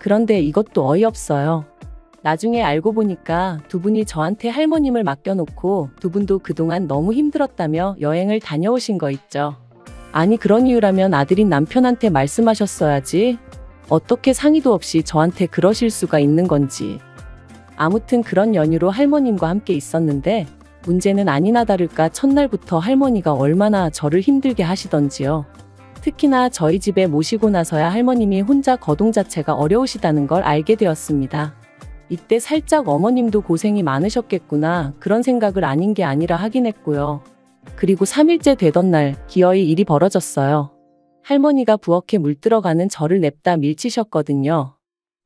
그런데 이것도 어이없어요. 나중에 알고 보니까 두 분이 저한테 할머님을 맡겨놓고 두 분도 그동안 너무 힘들었다며 여행을 다녀오신 거 있죠. 아니 그런 이유라면 아들인 남편한테 말씀하셨어야지. 어떻게 상의도 없이 저한테 그러실 수가 있는 건지. 아무튼 그런 연유로 할머님과 함께 있었는데 문제는 아니나 다를까 첫날부터 할머니가 얼마나 저를 힘들게 하시던지요. 특히나 저희 집에 모시고 나서야 할머님이 혼자 거동 자체가 어려우시다는 걸 알게 되었습니다. 이때 살짝 어머님도 고생이 많으셨겠구나 그런 생각을 아닌 게 아니라 하긴 했고요. 그리고 3일째 되던 날 기어이 일이 벌어졌어요. 할머니가 부엌에 물 들어가는 저를 냅다 밀치셨거든요.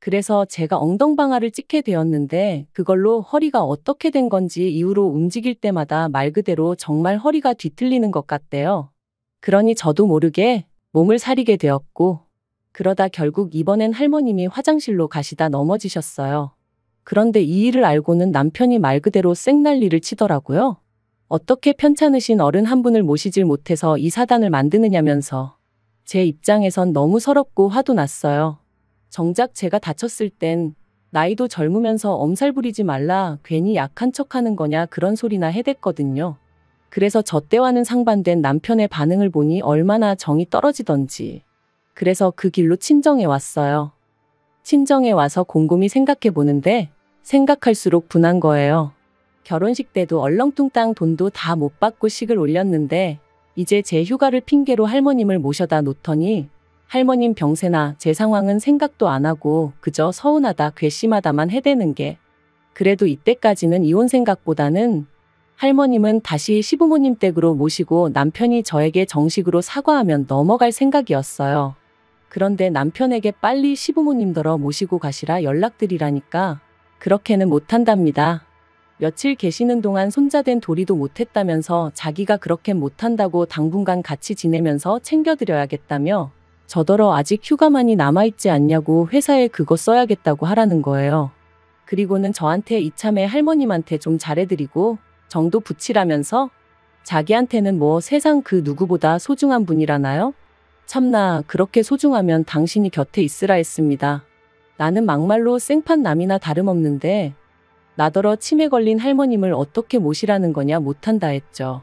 그래서 제가 엉덩방아를 찍게 되었는데 그걸로 허리가 어떻게 된 건지 이후로 움직일 때마다 말 그대로 정말 허리가 뒤틀리는 것 같대요. 그러니 저도 모르게 몸을 사리게 되었고 그러다 결국 이번엔 할머님이 화장실로 가시다 넘어지셨어요. 그런데 이 일을 알고는 남편이 말 그대로 쌩난리를 치더라고요. 어떻게 편찮으신 어른 한 분을 모시질 못해서 이 사단을 만드느냐면서. 제 입장에선 너무 서럽고 화도 났어요. 정작 제가 다쳤을 땐 나이도 젊으면서 엄살 부리지 말라 괜히 약한 척하는 거냐 그런 소리나 해댔거든요. 그래서 저 때와는 상반된 남편의 반응을 보니 얼마나 정이 떨어지던지. 그래서 그 길로 친정에 왔어요. 친정에 와서 곰곰이 생각해 보는데 생각할수록 분한 거예요. 결혼식 때도 얼렁뚱땅 돈도 다 못 받고 식을 올렸는데 이제 제 휴가를 핑계로 할머님을 모셔다 놓더니 할머님 병세나 제 상황은 생각도 안 하고 그저 서운하다 괘씸하다만 해대는 게 그래도 이때까지는 이혼 생각보다는 할머님은 다시 시부모님 댁으로 모시고 남편이 저에게 정식으로 사과하면 넘어갈 생각이었어요. 그런데 남편에게 빨리 시부모님더러 모시고 가시라 연락드리라니까 그렇게는 못한답니다. 며칠 계시는 동안 손자된 도리도 못했다면서 자기가 그렇게 못한다고 당분간 같이 지내면서 챙겨드려야겠다며 저더러 아직 휴가만이 남아있지 않냐고 회사에 그거 써야겠다고 하라는 거예요. 그리고는 저한테 이참에 할머님한테 좀 잘해드리고 정도 붙이라면서 자기한테는 뭐 세상 그 누구보다 소중한 분이라나요? 참나 그렇게 소중하면 당신이 곁에 있으라 했습니다. 나는 막말로 생판 남이나 다름없는데 나더러 치매 걸린 할머님을 어떻게 모시라는 거냐 못한다 했죠.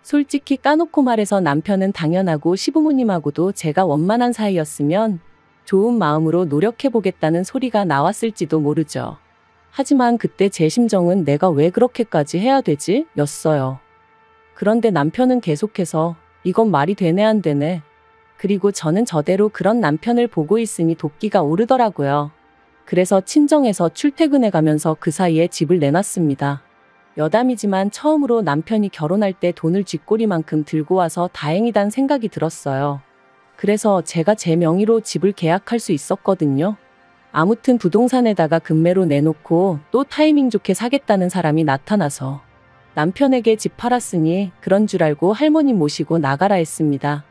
솔직히 까놓고 말해서 남편은 당연하고 시부모님하고도 제가 원만한 사이였으면 좋은 마음으로 노력해보겠다는 소리가 나왔을지도 모르죠. 하지만 그때 제 심정은 내가 왜 그렇게까지 해야 되지? 였어요. 그런데 남편은 계속해서 이건 말이 되네 안 되네. 그리고 저는 저대로 그런 남편을 보고 있으니 도끼가 오르더라고요. 그래서 친정에서 출퇴근해 가면서 그 사이에 집을 내놨습니다. 여담이지만 처음으로 남편이 결혼할 때 돈을 쥐꼬리만큼 들고 와서 다행이단 생각이 들었어요. 그래서 제가 제 명의로 집을 계약할 수 있었거든요. 아무튼 부동산에다가 금매로 내놓고 또 타이밍 좋게 사겠다는 사람이 나타나서 남편에게 집 팔았으니 그런 줄 알고 할머니 모시고 나가라 했습니다.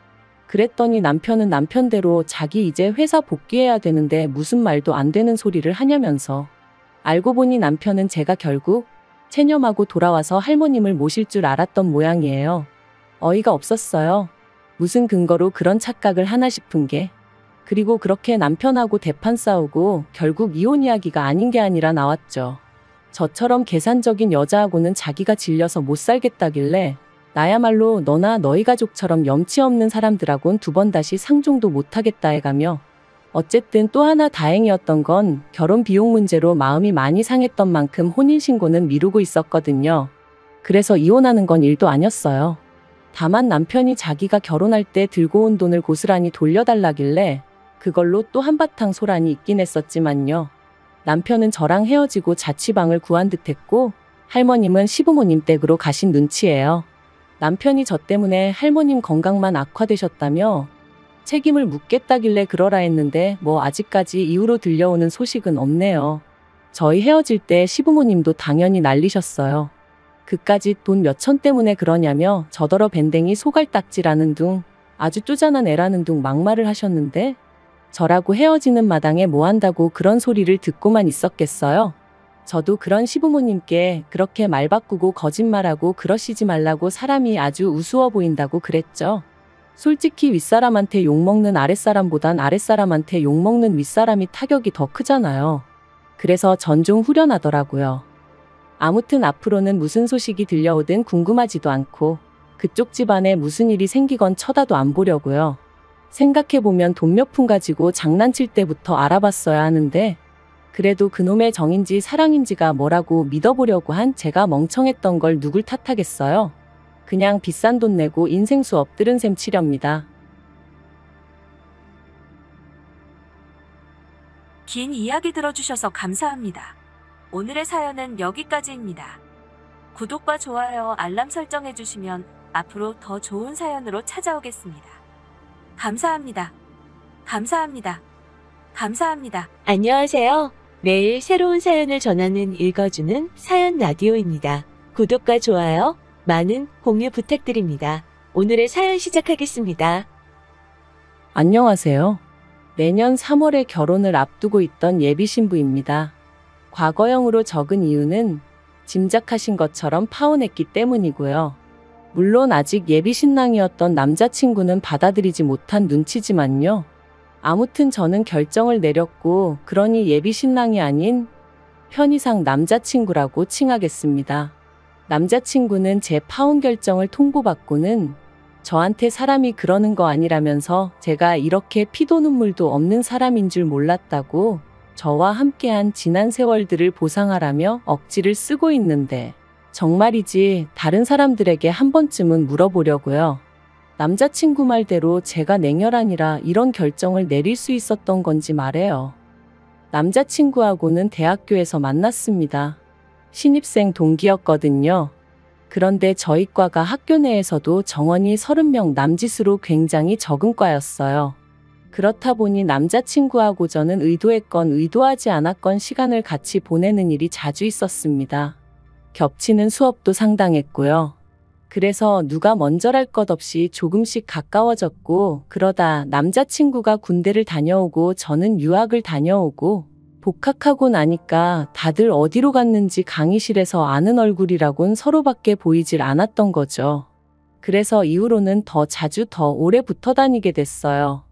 그랬더니 남편은 남편대로 자기 이제 회사 복귀해야 되는데 무슨 말도 안 되는 소리를 하냐면서. 알고 보니 남편은 제가 결국 체념하고 돌아와서 할머님을 모실 줄 알았던 모양이에요. 어이가 없었어요. 무슨 근거로 그런 착각을 하나 싶은 게. 그리고 그렇게 남편하고 대판 싸우고 결국 이혼 이야기가 아닌 게 아니라 나왔죠. 저처럼 계산적인 여자하고는 자기가 질려서 못 살겠다길래 나야말로 너나 너희 가족처럼 염치 없는 사람들하곤 두 번 다시 상종도 못하겠다 해가며 어쨌든 또 하나 다행이었던 건 결혼 비용 문제로 마음이 많이 상했던 만큼 혼인신고는 미루고 있었거든요. 그래서 이혼하는 건 일도 아니었어요. 다만 남편이 자기가 결혼할 때 들고 온 돈을 고스란히 돌려달라길래 그걸로 또 한바탕 소란이 있긴 했었지만요. 남편은 저랑 헤어지고 자취방을 구한 듯했고 할머님은 시부모님 댁으로 가신 눈치예요. 남편이 저 때문에 할머님 건강만 악화되셨다며 책임을 묻겠다길래 그러라 했는데 뭐 아직까지 이후로 들려오는 소식은 없네요. 저희 헤어질 때 시부모님도 당연히 난리셨어요. 그까짓 돈 몇천 때문에 그러냐며 저더러 밴댕이 소갈딱지라는 둥 아주 쪼잔한 애라는 둥 막말을 하셨는데 저라고 헤어지는 마당에 뭐 한다고 그런 소리를 듣고만 있었겠어요. 저도 그런 시부모님께 그렇게 말 바꾸고 거짓말하고 그러시지 말라고 사람이 아주 우스워 보인다고 그랬죠. 솔직히 윗사람한테 욕먹는 아랫사람보단 아랫사람한테 욕먹는 윗사람이 타격이 더 크잖아요. 그래서 전 좀 후련하더라고요. 아무튼 앞으로는 무슨 소식이 들려오든 궁금하지도 않고 그쪽 집안에 무슨 일이 생기건 쳐다도 안 보려고요. 생각해보면 돈 몇 푼 가지고 장난칠 때부터 알아봤어야 하는데 그래도 그놈의 정인지 사랑인지가 뭐라고 믿어보려고 한 제가 멍청했던 걸 누굴 탓하겠어요. 그냥 비싼 돈 내고 인생수 엎드른 셈 치렵니다. 긴 이야기 들어주셔서 감사합니다. 오늘의 사연은 여기까지입니다. 구독과 좋아요, 알람 설정해주시면 앞으로 더 좋은 사연으로 찾아오겠습니다. 감사합니다. 감사합니다. 감사합니다. 안녕하세요. 매일 새로운 사연을 전하는 읽어주는 사연 라디오입니다. 구독과 좋아요, 많은 공유 부탁드립니다. 오늘의 사연 시작하겠습니다. 안녕하세요. 내년 3월에 결혼을 앞두고 있던 예비 신부입니다. 과거형으로 적은 이유는 짐작하신 것처럼 파혼했기 때문이고요. 물론 아직 예비 신랑이었던 남자친구는 받아들이지 못한 눈치지만요. 아무튼 저는 결정을 내렸고 그러니 예비 신랑이 아닌 편의상 남자친구라고 칭하겠습니다. 남자친구는 제 파혼 결정을 통보받고는 저한테 사람이 그러는 거 아니라면서 제가 이렇게 피도 눈물도 없는 사람인 줄 몰랐다고 저와 함께한 지난 세월들을 보상하라며 억지를 쓰고 있는데 정말이지 다른 사람들에게 한 번쯤은 물어보려고요. 남자친구 말대로 제가 냉혈한이라 이런 결정을 내릴 수 있었던 건지 말해요. 남자친구하고는 대학교에서 만났습니다. 신입생 동기였거든요. 그런데 저희 과가 학교 내에서도 정원이 30명 남짓으로 굉장히 적은 과였어요. 그렇다 보니 남자친구하고 저는 의도했건 의도하지 않았건 시간을 같이 보내는 일이 자주 있었습니다. 겹치는 수업도 상당했고요. 그래서 누가 먼저랄 것 없이 조금씩 가까워졌고 그러다 남자친구가 군대를 다녀오고 저는 유학을 다녀오고 복학하고 나니까 다들 어디로 갔는지 강의실에서 아는 얼굴이라곤 서로밖에 보이질 않았던 거죠. 그래서 이후로는 더 자주 더 오래 붙어 다니게 됐어요.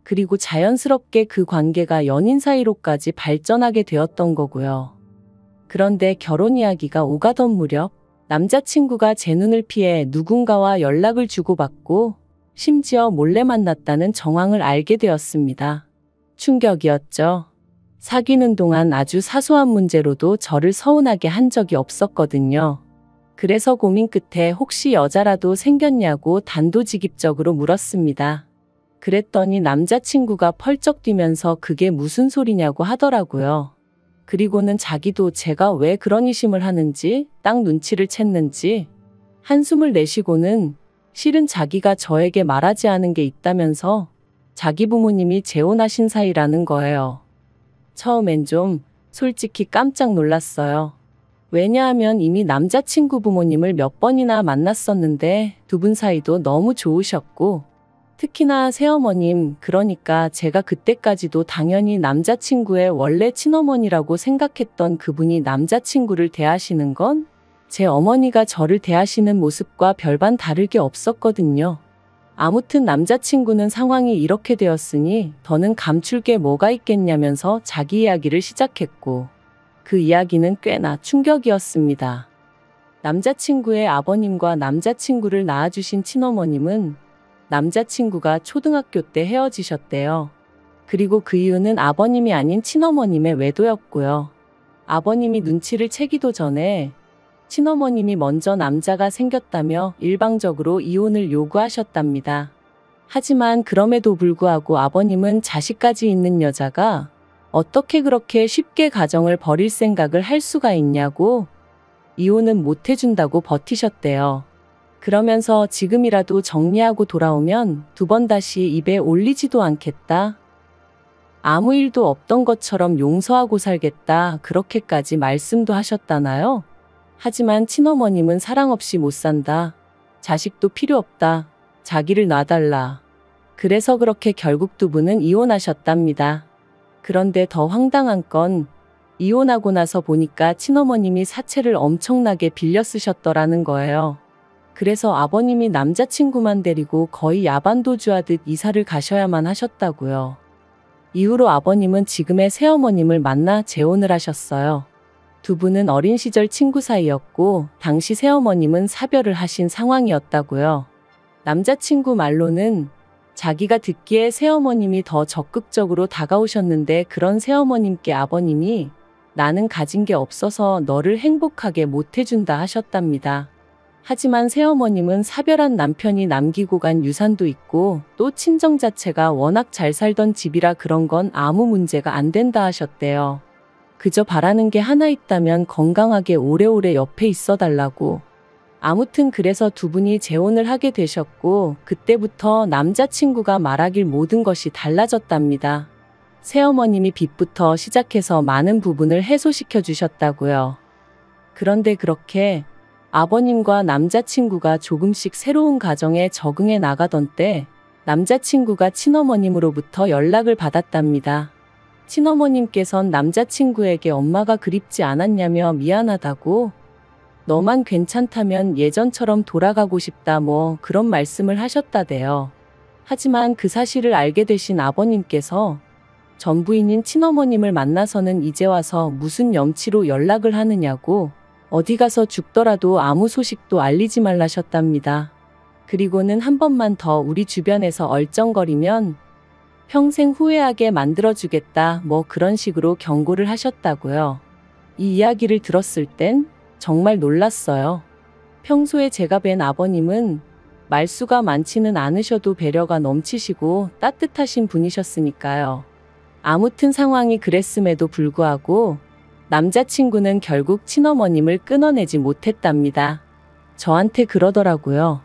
그리고 자연스럽게 그 관계가 연인 사이로까지 발전하게 되었던 거고요. 그런데 결혼 이야기가 오가던 무렵 남자친구가 제 눈을 피해 누군가와 연락을 주고받고 심지어 몰래 만났다는 정황을 알게 되었습니다. 충격이었죠. 사귀는 동안 아주 사소한 문제로도 저를 서운하게 한 적이 없었거든요. 그래서 고민 끝에 혹시 여자라도 생겼냐고 단도직입적으로 물었습니다. 그랬더니 남자친구가 펄쩍 뛰면서 그게 무슨 소리냐고 하더라고요. 그리고는 자기도 제가 왜 그런 의심을 하는지, 딱 눈치를 챘는지 한숨을 내쉬고는 실은 자기가 저에게 말하지 않은 게 있다면서 자기 부모님이 재혼하신 사이라는 거예요. 처음엔 좀 솔직히 깜짝 놀랐어요. 왜냐하면 이미 남자친구 부모님을 몇 번이나 만났었는데 두 분 사이도 너무 좋으셨고 특히나 새어머님, 그러니까 제가 그때까지도 당연히 남자친구의 원래 친어머니라고 생각했던 그분이 남자친구를 대하시는 건 제 어머니가 저를 대하시는 모습과 별반 다를 게 없었거든요. 아무튼 남자친구는 상황이 이렇게 되었으니 더는 감출 게 뭐가 있겠냐면서 자기 이야기를 시작했고 그 이야기는 꽤나 충격이었습니다. 남자친구의 아버님과 남자친구를 낳아주신 친어머님은 남자친구가 초등학교 때 헤어지셨대요. 그리고 그 이유는 아버님이 아닌 친어머님의 외도였고요. 아버님이 눈치를 채기도 전에 친어머님이 먼저 남자가 생겼다며 일방적으로 이혼을 요구하셨답니다. 하지만 그럼에도 불구하고 아버님은 자식까지 있는 여자가 어떻게 그렇게 쉽게 가정을 버릴 생각을 할 수가 있냐고 이혼은 못 해준다고 버티셨대요. 그러면서 지금이라도 정리하고 돌아오면 두 번 다시 입에 올리지도 않겠다. 아무 일도 없던 것처럼 용서하고 살겠다. 그렇게까지 말씀도 하셨다나요? 하지만 친어머님은 사랑 없이 못 산다. 자식도 필요 없다. 자기를 놔달라. 그래서 그렇게 결국 두 분은 이혼하셨답니다. 그런데 더 황당한 건 이혼하고 나서 보니까 친어머님이 사채를 엄청나게 빌려 쓰셨더라는 거예요. 그래서 아버님이 남자친구만 데리고 거의 야반도주하듯 이사를 가셔야만 하셨다고요. 이후로 아버님은 지금의 새어머님을 만나 재혼을 하셨어요. 두 분은 어린 시절 친구 사이였고 당시 새어머님은 사별을 하신 상황이었다고요. 남자친구 말로는 자기가 듣기에 새어머님이 더 적극적으로 다가오셨는데 그런 새어머님께 아버님이 나는 가진 게 없어서 너를 행복하게 못 해준다 하셨답니다. 하지만 새어머님은 사별한 남편이 남기고 간 유산도 있고 또 친정 자체가 워낙 잘 살던 집이라 그런 건 아무 문제가 안 된다 하셨대요. 그저 바라는 게 하나 있다면 건강하게 오래오래 옆에 있어 달라고. 아무튼 그래서 두 분이 재혼을 하게 되셨고 그때부터 남자친구가 말하길 모든 것이 달라졌답니다. 새어머님이 빚부터 시작해서 많은 부분을 해소시켜 주셨다고요. 그런데 그렇게 아버님과 남자친구가 조금씩 새로운 가정에 적응해 나가던 때 남자친구가 친어머님으로부터 연락을 받았답니다. 친어머님께선 남자친구에게 엄마가 그립지 않았냐며 미안하다고 너만 괜찮다면 예전처럼 돌아가고 싶다 뭐 그런 말씀을 하셨다대요. 하지만 그 사실을 알게 되신 아버님께서 전 부인인 친어머님을 만나서는 이제 와서 무슨 염치로 연락을 하느냐고 어디 가서 죽더라도 아무 소식도 알리지 말라셨답니다. 그리고는 한 번만 더 우리 주변에서 얼쩡거리면 평생 후회하게 만들어주겠다 뭐 그런 식으로 경고를 하셨다고요. 이 이야기를 들었을 땐 정말 놀랐어요. 평소에 제가 뵌 아버님은 말수가 많지는 않으셔도 배려가 넘치시고 따뜻하신 분이셨으니까요. 아무튼 상황이 그랬음에도 불구하고 남자친구는 결국 친어머님을 끊어내지 못했답니다. 저한테 그러더라고요.